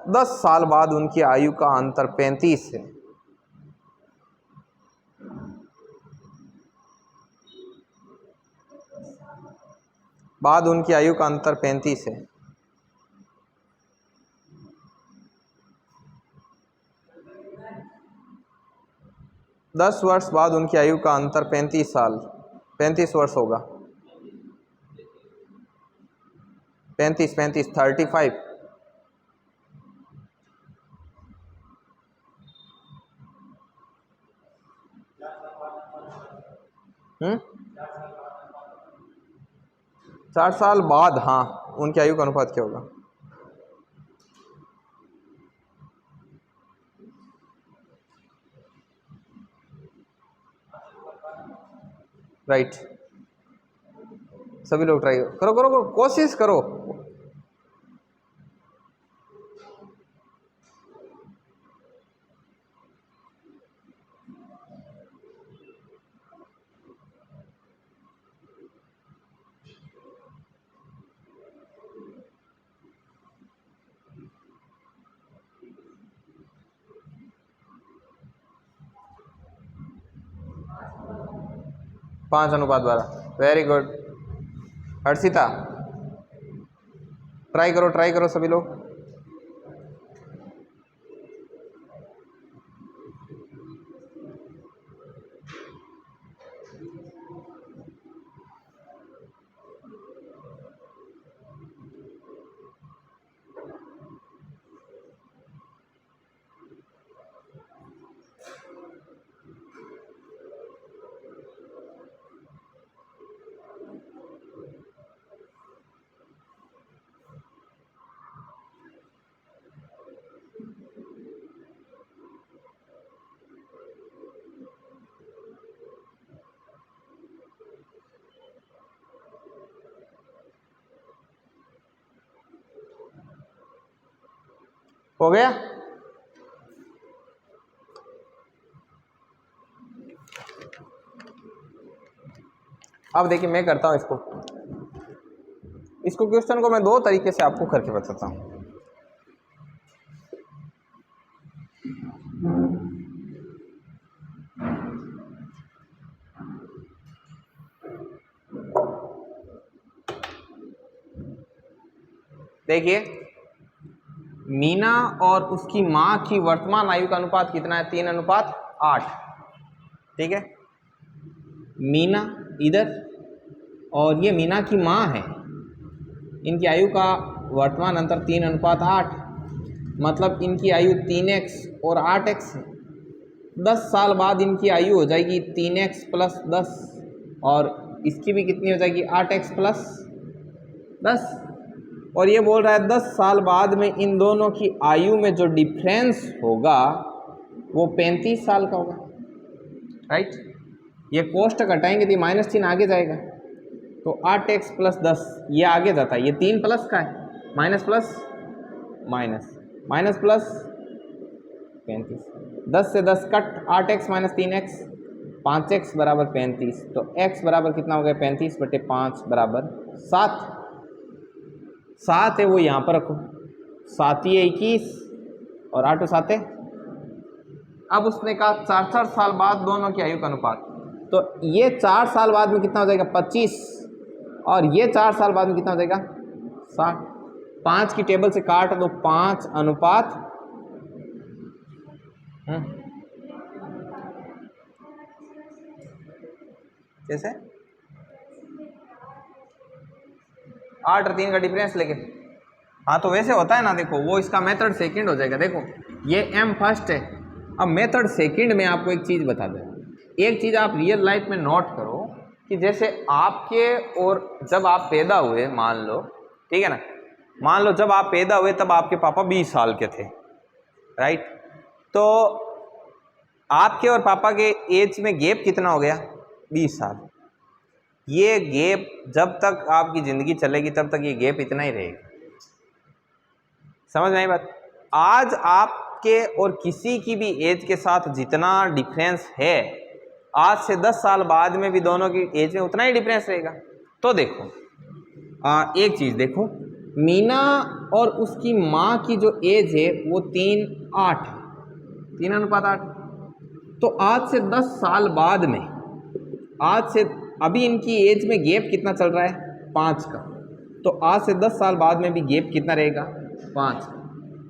10 साल बाद उनकी आयु का अंतर 35 है? बाद उनकी आयु का अंतर 35 है। दस वर्ष बाद उनकी आयु का अंतर 35 साल, 35 वर्ष होगा। 35 35 35। 60 साल बाद, हाँ, उनकी आयु का अनुपात क्या होगा? राइट, सभी लोग ट्राई करो, करो करो, कोशिश करो। पाँच अनुपात 12, वेरी गुड। हर्षिता, ट्राई करो सभी लोग। हो गया? अब देखिए मैं करता हूं इसको क्वेश्चन को मैं दो तरीके से आपको करके बताता हूं। देखिए, मीना और उसकी मां की वर्तमान आयु का अनुपात कितना है? 3:8। ठीक है, मीना इधर, और ये मीना की माँ है। इनकी आयु का वर्तमान अंतर 3:8, मतलब इनकी आयु 3x और 8x है। 10 साल बाद इनकी आयु हो जाएगी 3x + 10, और इसकी भी कितनी हो जाएगी 8x + 10। और ये बोल रहा है 10 साल बाद में इन दोनों की आयु में जो डिफरेंस होगा वो 35 साल का होगा, राइट। ये कोष्टक घटाएंगे तो माइनस चिन्ह आगे जाएगा, तो 8x + 10 ये आगे जाता है, ये 3 प्लस का है, minus plus minus, minus plus 35, 10 से 10 कट, 8x - 3x, 5x = 35, तो x बराबर कितना हो गया 35/5 = 7। 7 है वो यहाँ पर रखो, 7 × 21 और 8 × 7 है। अब उसने कहा 4-4 साल बाद दोनों की आयु का अनुपात, तो ये 4 साल बाद में कितना हो जाएगा 25, और ये 4 साल बाद में कितना हो जाएगा 60। 5 की टेबल से काट दो, 5:, कैसे 8 और 3 का डिफरेंस लेके, हाँ तो वैसे होता है ना, देखो वो इसका मेथड सेकंड हो जाएगा। देखो ये m फर्स्ट है, अब मेथड सेकंड में आपको एक चीज़ बता दें, एक चीज़ आप रियल लाइफ में नोट करो कि जैसे आपके, और जब आप पैदा हुए, मान लो, ठीक है ना, मान लो जब आप पैदा हुए तब आपके पापा 20 साल के थे, राइट। तो आपके और पापा के एज में गैप कितना हो गया 20 साल। ये गैप जब तक आपकी ज़िंदगी चलेगी तब तक ये गैप इतना ही रहेगा। समझ में आई बात। आज आपके और किसी की भी एज के साथ जितना डिफरेंस है, आज से 10 साल बाद में भी दोनों की एज में उतना ही डिफरेंस रहेगा। तो देखो एक चीज़ देखो, मीना और उसकी माँ की जो एज है वो 3:8 है, 3:8। तो आज से 10 साल बाद में, आज से अभी इनकी एज में गैप कितना चल रहा है 5 का, तो आज से 10 साल बाद में भी गैप कितना रहेगा 5।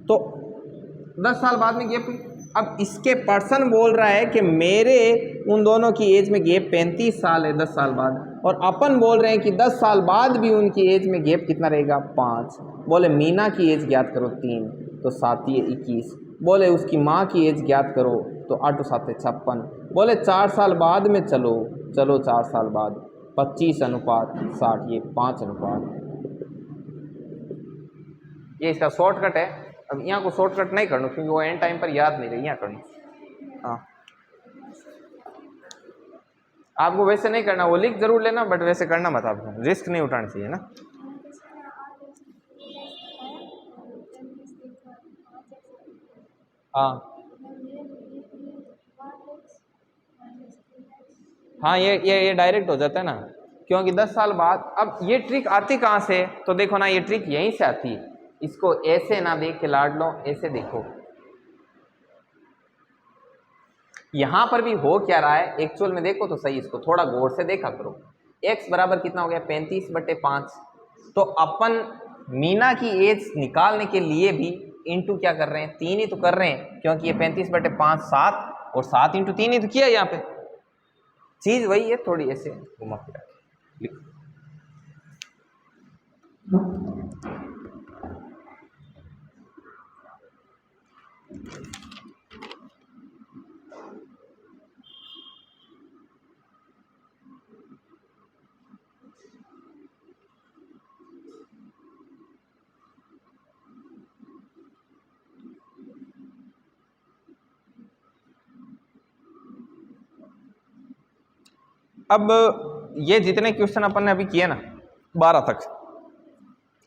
तो 10 साल बाद में गैप, अब इसके पर्सन बोल रहा है कि मेरे उन दोनों की एज में गैप 35 साल है 10 साल बाद, और अपन बोल रहे हैं कि 10 साल बाद भी उनकी एज में गैप कितना रहेगा 5। बोले मीना की एज ज्ञात करो 3, तो 7 × 21। बोले उसकी माँ की एज ज्ञात करो, तो 8 × 7 = 56। बोले 4 साल बाद में चलो 4 साल बाद 25:60, ये 5:। ये इसका शॉर्टकट है। अब यहाँ को शॉर्टकट नहीं करना क्योंकि वो एंड टाइम पर याद नहीं रही, यहाँ करना। हाँ आपको वैसे नहीं करना, वो लिख जरूर लेना, बट वैसे करना मत, आपको रिस्क नहीं उठाना चाहिए ना। हाँ ये डायरेक्ट हो जाता है ना, क्योंकि 10 साल बाद। अब ये ट्रिक आती कहाँ से, तो देखो ना, ये ट्रिक यहीं से आती है। इसको ऐसे ना देख के लाड लो, ऐसे देखो यहाँ पर भी हो क्या रहा है एक्चुअल में, देखो तो सही, इसको थोड़ा गौर से देखा करो। x बराबर कितना हो गया 35/5। तो अपन मीना की एज निकालने के लिए भी इंटू क्या कर रहे हैं, 3 ही तो कर रहे हैं, क्योंकि ये 35/5 7, और 7 × 3 ही तो किया यहाँ पे। चीज वही है, थोड़ी ऐसे घुमा फिरा लिखो। अब ये जितने क्वेश्चन अपन ने अभी किए ना 12 तक,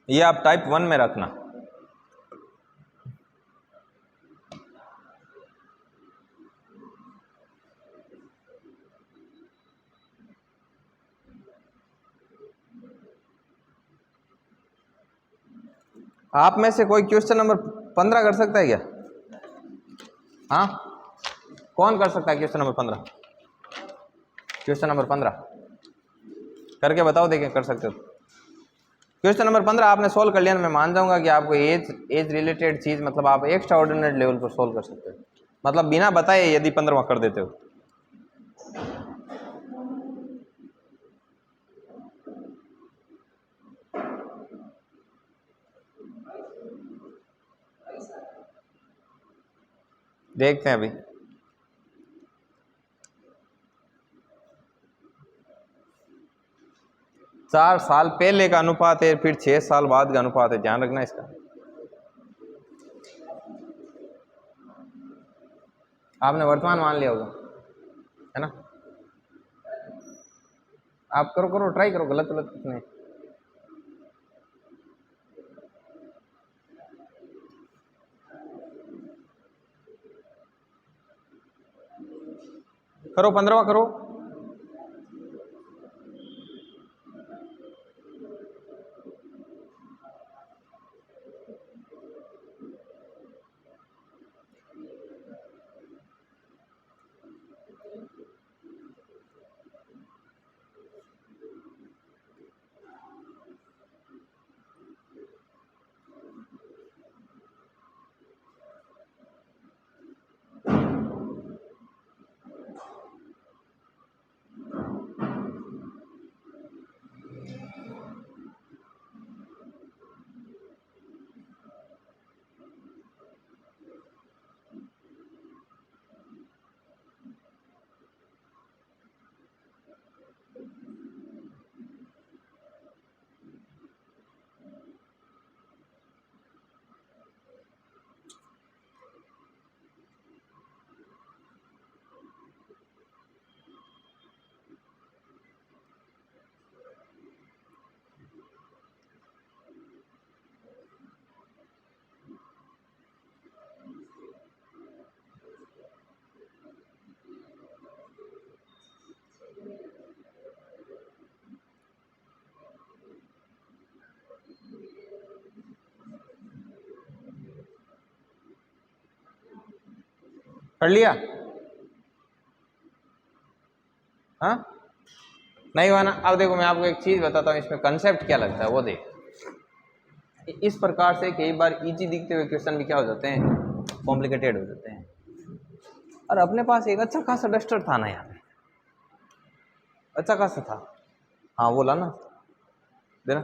ये आप टाइप 1 में रखना। आप में से कोई क्वेश्चन नंबर 15 कर सकता है क्या? हाँ कौन कर सकता है क्वेश्चन नंबर 15? क्वेश्चन नंबर 15 करके बताओ, देखें कर सकते हो। क्वेश्चन नंबर 15 आपने सोल्व कर लिया, मैं मान जाऊंगा कि आपको एज रिलेटेड चीज, मतलब आप एक्स्ट्रा ऑर्डिनरी लेवल पर सोल्व कर सकते हो, मतलब बिना बताए यदि 15वां कर देते हो। देखते हैं अभी। चार साल पहले का अनुपात है, फिर 6 साल बाद का अनुपात है, ध्यान रखना इसका। आपने वर्तमान मान लिया होगा, है ना? आप करो करो, ट्राई करो, गलत गलत कुछ नहीं। करो 15वां करो। कर लिया? हाँ नहीं हुआ ना? अब देखो मैं आपको एक चीज बताता हूँ, इसमें कंसेप्ट क्या लगता है वो देख। इस प्रकार से कई बार इजी दिखते हुए क्वेश्चन भी क्या हो जाते हैं, कॉम्प्लिकेटेड हो जाते हैं। और अपने पास एक अच्छा खासा डस्टर था ना यहाँ पे, अच्छा खासा था। हाँ बोला ना, देना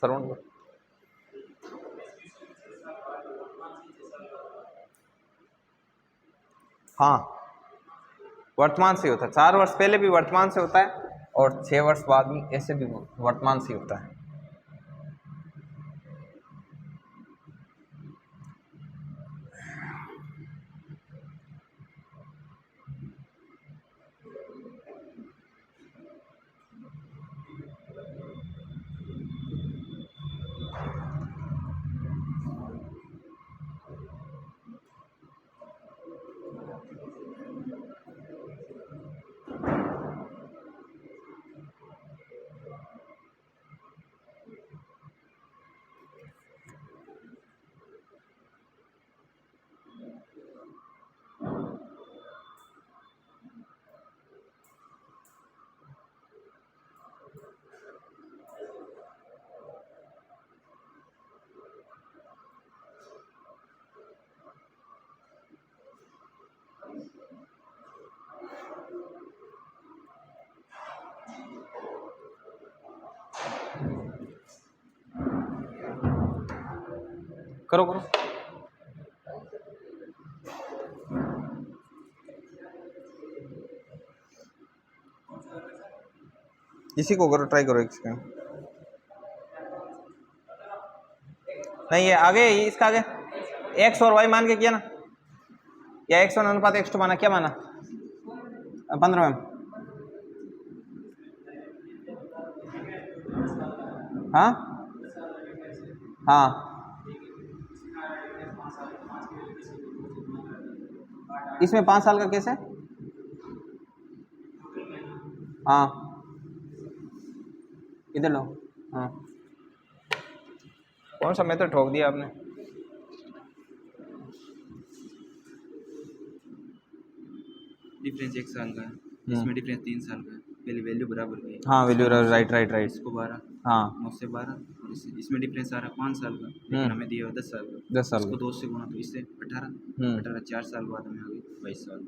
सरवण को। हाँ वर्तमान से होता है, 4 वर्ष पहले भी वर्तमान से होता है और 6 वर्ष बाद भी ऐसे भी वर्तमान से होता है। करो करो। इसी को करो, ट्राई करो एक सेकंड। नहीं ये आगे, इसका आगे एक्स और वाई मान के किया ना, या एक्स वन अनुपात एक्स टू माना, क्या माना 15 में? हाँ हाँ इसमें 5 साल का केस है। हाँ इधर लो। हाँ कौन सा मेथड ठोक दिया आपने? डिफरेंस 1 साल का है, इसमें डिफरेंस 3 साल का है, पहले वैल्यू बराबर की है। हाँ वैल्यू राइट राइट राइट। इसको 12, हाँ 9 से 12, और इसमें डिफरेंस आ रहा है 5 साल का, लेकिन हमें दिया हुआ 10 साल का। 10 साल इसको का। 2 से गुणा तो इससे 18, 18 4 साल बाद हमें आ गई 22 साल।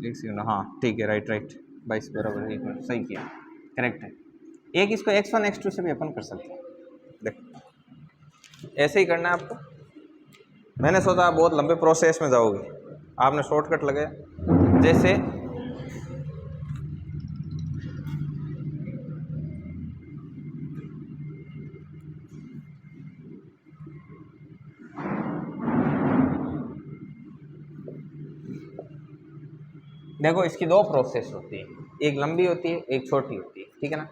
एक सेकंड, हाँ ठीक है, राइट राइट 22 बराबर है, 1 मिनट सही किया, करेक्ट है। एक इसको x1 x2 से भी अपन कर सकते हैं, देखो ऐसे ही करना है आपको। मैंने सोचा आप बहुत लंबे प्रोसेस में जाओगे, आपने शॉर्टकट लगाया। जैसे देखो इसकी दो प्रोसेस होती है, एक लंबी होती है एक छोटी होती है, ठीक है ना।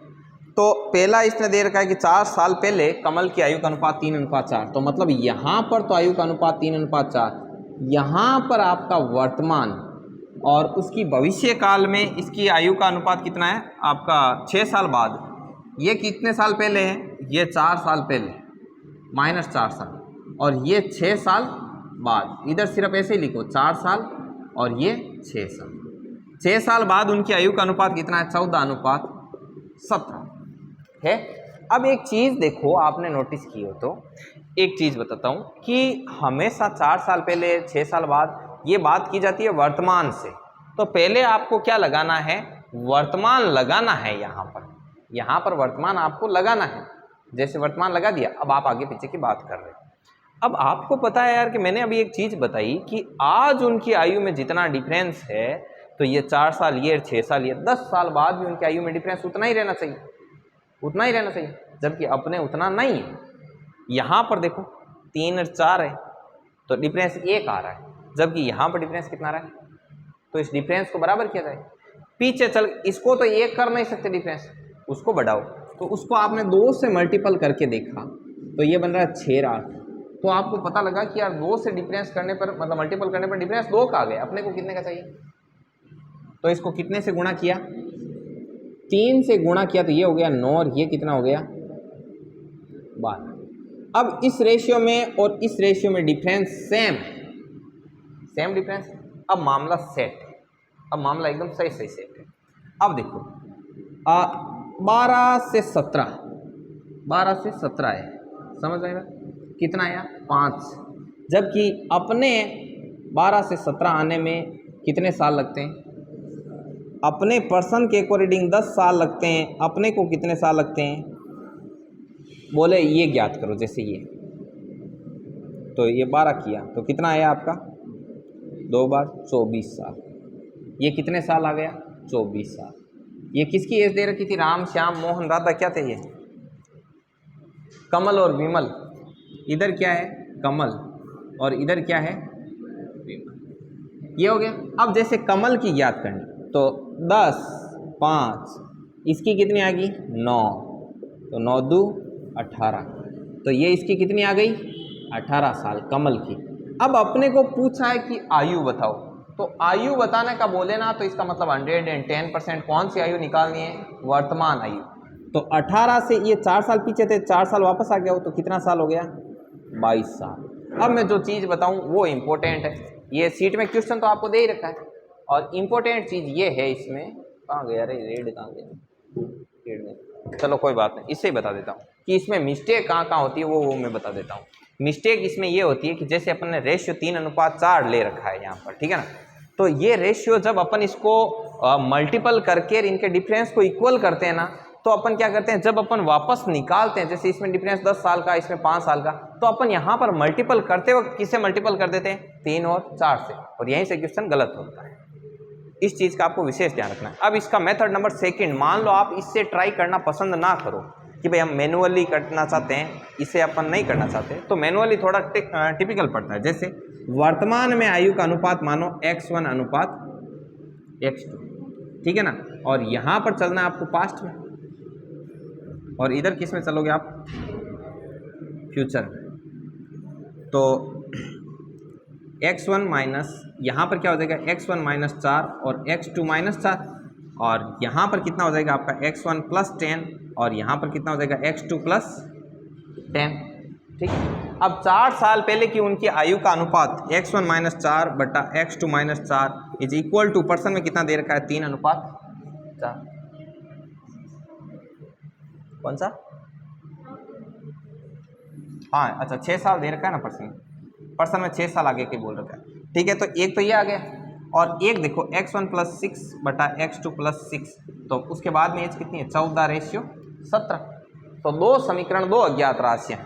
तो पहला इसने दे रखा है कि 4 साल पहले कमल की आयु का अनुपात 3:4, तो मतलब यहाँ पर तो आयु का अनुपात 3:4, यहाँ पर आपका वर्तमान और उसकी भविष्य काल में इसकी आयु का अनुपात कितना है आपका 6 साल बाद। ये कितने साल पहले है, ये 4 साल पहले -4 साल, और ये 6 साल बाद। इधर सिर्फ ऐसे ही लिखो 4 साल और ये 6 साल। 6 साल बाद उनकी आयु का अनुपात कितना है, 14:17 है। अब एक चीज़ देखो, आपने नोटिस की हो तो एक चीज़ बताता हूँ कि हमेशा 4 साल पहले 6 साल बाद ये बात की जाती है वर्तमान से। तो पहले आपको क्या लगाना है, वर्तमान लगाना है। यहाँ पर वर्तमान आपको लगाना है। जैसे वर्तमान लगा दिया, अब आप आगे पीछे की बात कर रहे हो। अब आपको पता है यार कि मैंने अभी एक चीज़ बताई कि आज उनकी आयु में जितना डिफरेंस है, तो ये 4 साल ये 6 साल ये 10 साल बाद भी उनकी आयु में डिफरेंस उतना ही रहना चाहिए, उतना ही रहना चाहिए, जबकि अपने उतना नहीं है। यहाँ पर देखो 3 और 4 है तो डिफरेंस 1 आ रहा है, जबकि यहाँ पर डिफरेंस कितना आ रहा है। तो इस डिफरेंस को बराबर किया जाए। पीछे चल, इसको तो 1 कर नहीं सकते डिफरेंस, उसको बढ़ाओ, तो उसको आपने 2 से मल्टीपल करके देखा तो ये बन रहा है 6/8। तो आपको पता लगा कि यार 2 से डिफरेंस करने पर, मतलब मल्टीपल करने पर डिफरेंस 2 का आ गया। अपने को कितने का चाहिए, तो इसको कितने से गुणा किया, 3 से गुणा किया, तो ये हो गया 9 और ये कितना हो गया 12। अब इस रेशियो में और इस रेशियो में डिफरेंस सेम डिफरेंस। अब मामला सेट है, अब मामला एकदम सही सेट है। अब देखो 12 से 17 है, समझ आएगा कितना आया 5, जबकि अपने 12 से 17 आने में कितने साल लगते हैं, अपने पर्सन के अकॉर्डिंग 10 साल लगते हैं। अपने को कितने साल लगते हैं, बोले ये ज्ञात करो। जैसे ये तो ये 12 किया तो कितना आया आपका 2 बार 24 साल। ये कितने साल आ गया 24 साल। ये किसकी एज दे रखी थी, राम श्याम मोहन राधा, क्या थे ये, कमल और विमल। इधर क्या है कमल और इधर क्या है विमल, ये हो गया। अब जैसे कमल की ज्ञात करनी तो 10 5, इसकी कितनी आ गई 9, तो 9 2 18, तो ये इसकी कितनी आ गई 18 साल कमल की। अब अपने को पूछा है कि आयु बताओ, तो आयु बताने का बोले ना तो इसका मतलब 110% कौन सी आयु निकालनी है, वर्तमान आयु। तो 18 से ये 4 साल पीछे थे, 4 साल वापस आ गया हो तो कितना साल हो गया 22 साल। अब मैं जो चीज़ बताऊं वो इम्पोर्टेंट है। ये सीट में क्वेश्चन तो आपको दे ही रखा है, और इम्पोर्टेंट चीज़ ये है इसमें, कहाँ गया रे रेड, कहाँ गया रेड में, चलो कोई बात नहीं, इससे ही बता देता हूँ कि इसमें मिस्टेक कहाँ होती है वो मैं बता देता हूँ। मिस्टेक इसमें ये होती है कि जैसे अपन ने रेशियो 3:4 ले रखा है यहाँ पर, ठीक है ना। तो ये रेशियो जब अपन इसको मल्टीपल करके इनके डिफरेंस को इक्वल करते हैं ना, तो अपन क्या करते हैं, जब अपन वापस निकालते हैं, जैसे इसमें डिफरेंस 10 साल का, इसमें 5 साल का, तो अपन यहाँ पर मल्टीपल करते वक्त किससे मल्टीपल कर देते हैं 3 और 4 से, और यहीं से क्वेश्चन गलत होता है। इस चीज़ का आपको विशेष ध्यान रखना है। अब इसका मेथड नंबर 2, मान लो आप इससे ट्राई करना पसंद ना करो कि भाई हम मैनुअली करना चाहते हैं, इसे अपन नहीं करना चाहते, तो मैनुअली थोड़ा टिपिकल पड़ता है। जैसे वर्तमान में आयु का अनुपात मानो x1 अनुपात x2, ठीक है ना, और यहाँ पर चलना है आपको पास्ट में, और इधर किस में चलोगे आप फ्यूचर में। तो x1 माइनस, यहाँ पर क्या हो जाएगा x1 - 4 और x2 - 4, और यहाँ पर कितना हो जाएगा आपका x1 + 10 और यहाँ पर कितना हो जाएगा x2 + 10, ठीक। अब 4 साल पहले की उनकी आयु का अनुपात x1 - 4 बटा x2 - 4 is equal to, person में कितना दे रखा है 3:4। कौन सा, हाँ अच्छा 6 साल दे रखा है ना पर्सन में 6 साल आगे के बोल रखा है, ठीक है। तो एक तो ये आ गया, और एक देखो x1 + 6 बटा x2 + 6, तो उसके बाद में एज कितनी है 14/17। तो 2 समीकरण, 2 अज्ञात राशियाँ,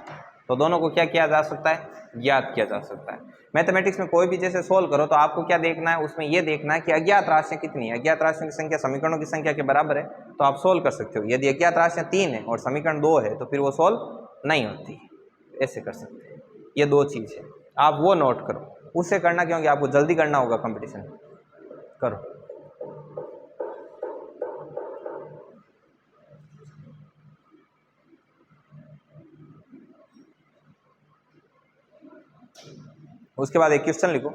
तो दोनों को क्या किया जा सकता है, ज्ञात किया जा सकता है। मैथमेटिक्स में कोई भी जैसे सोल्व करो तो आपको क्या देखना है, उसमें ये देखना है कि अज्ञात राशियाँ कितनी है। अज्ञात राशियों की संख्या समीकरणों की संख्या के बराबर है तो आप सोल्व कर सकते हो। यदि अज्ञात राशियाँ 3 है और समीकरण 2 है तो फिर वो सोल्व नहीं होती। ऐसे कर सकते हैं। ये 2 चीज़ है, आप वो नोट करो, उससे करना क्योंकि आपको जल्दी करना होगा कंपटीशन। करो। उसके बाद एक क्वेश्चन लिखो।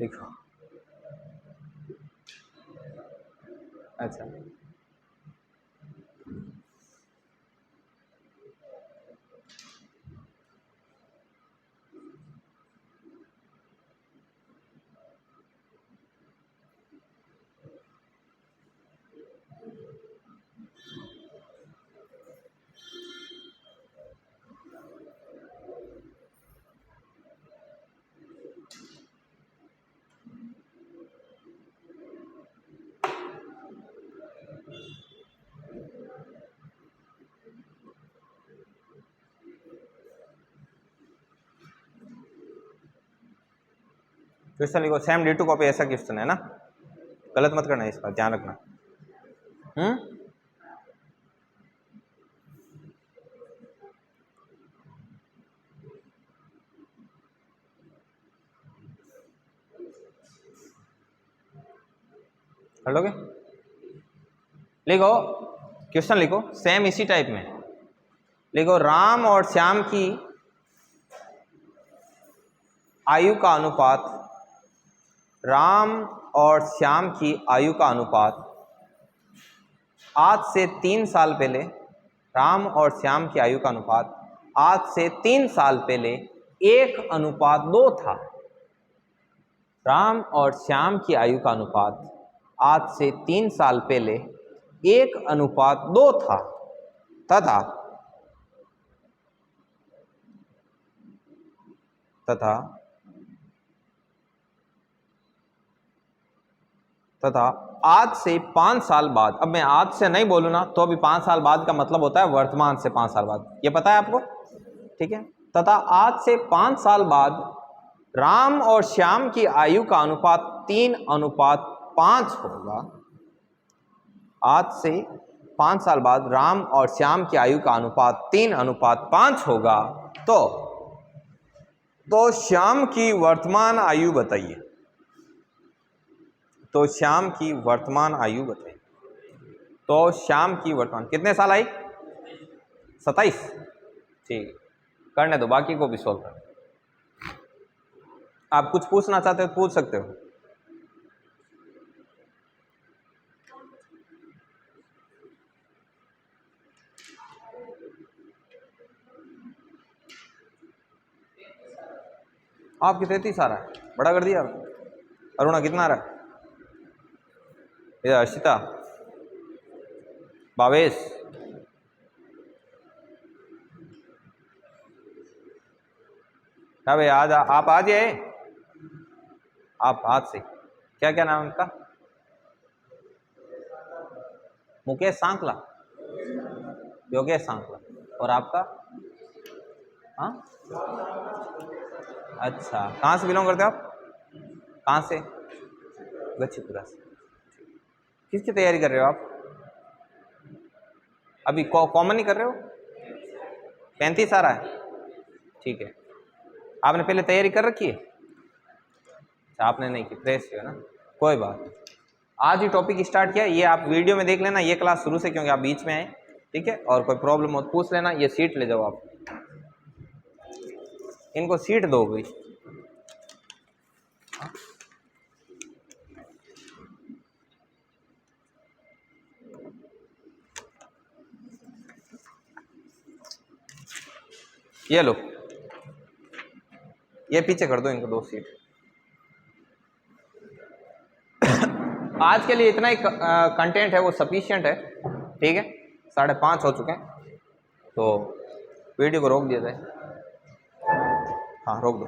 लिखो। अच्छा, क्वेश्चन लिखो। सेम D2 कॉपी ऐसा क्वेश्चन है ना, गलत मत करना, इसका ध्यान रखना। कर लोगे? लिखो क्वेश्चन, लिखो सेम इसी टाइप में लिखो। राम और श्याम की आयु का अनुपात, राम और श्याम की आयु का अनुपात आज से 3 साल पहले, राम और श्याम की आयु का अनुपात आज से 3 साल पहले 1:2 था। राम और श्याम की आयु का अनुपात आज से 3 साल पहले 1:2 था तथा आज से 5 साल बाद, अब मैं आज से नहीं बोलूँ ना तो अभी 5 साल बाद का मतलब होता है वर्तमान से 5 साल बाद, ये पता है आपको, ठीक है। तथा आज से 5 साल बाद राम और श्याम की आयु का अनुपात 3:5 होगा। आज से 5 साल बाद राम और श्याम की आयु का अनुपात 3:5 होगा। तो श्याम की वर्तमान आयु बताइए। तो श्याम की वर्तमान आयु बताइए। तो श्याम की वर्तमान कितने साल आई? 27। ठीक, करने दो, बाकी को भी सोल्व कर। आप कुछ पूछना चाहते हो पूछ सकते हो। आपकी 33 आ रहा है, बड़ा कर दिया। अरुणा कितना आ रहा है? ये अर्शिता 22। क्या भाई आज आप आ जाए, आप आज से क्या क्या नाम है उनका? मुकेश सांकला, योगेश सांकला, और आपका? हाँ, अच्छा, कहाँ से बिलोंग करते हो आप? कहाँ से? गच्छीपुरा से। किसकी तैयारी कर रहे हो आप? अभी कॉमन ही कर रहे हो? 35 आ रहा है, ठीक है। आपने पहले तैयारी कर रखी है? अच्छा, आपने नहीं की, फ्रेश है ना, कोई बात नहीं। आज ही टॉपिक स्टार्ट किया, ये आप वीडियो में देख लेना, ये क्लास शुरू से, क्योंकि आप बीच में आए, ठीक है। और कोई प्रॉब्लम हो तो पूछ लेना। ये सीट ले जाओ आप, इनको सीट दो भाई। ये लो, ये पीछे कर दो इनको 2 सीट। आज के लिए इतना ही कंटेंट है, वो सफिशिएंट है, ठीक है। 5:30 हो चुके हैं, तो वीडियो को रोक दिया जाए। हाँ, रोक दो।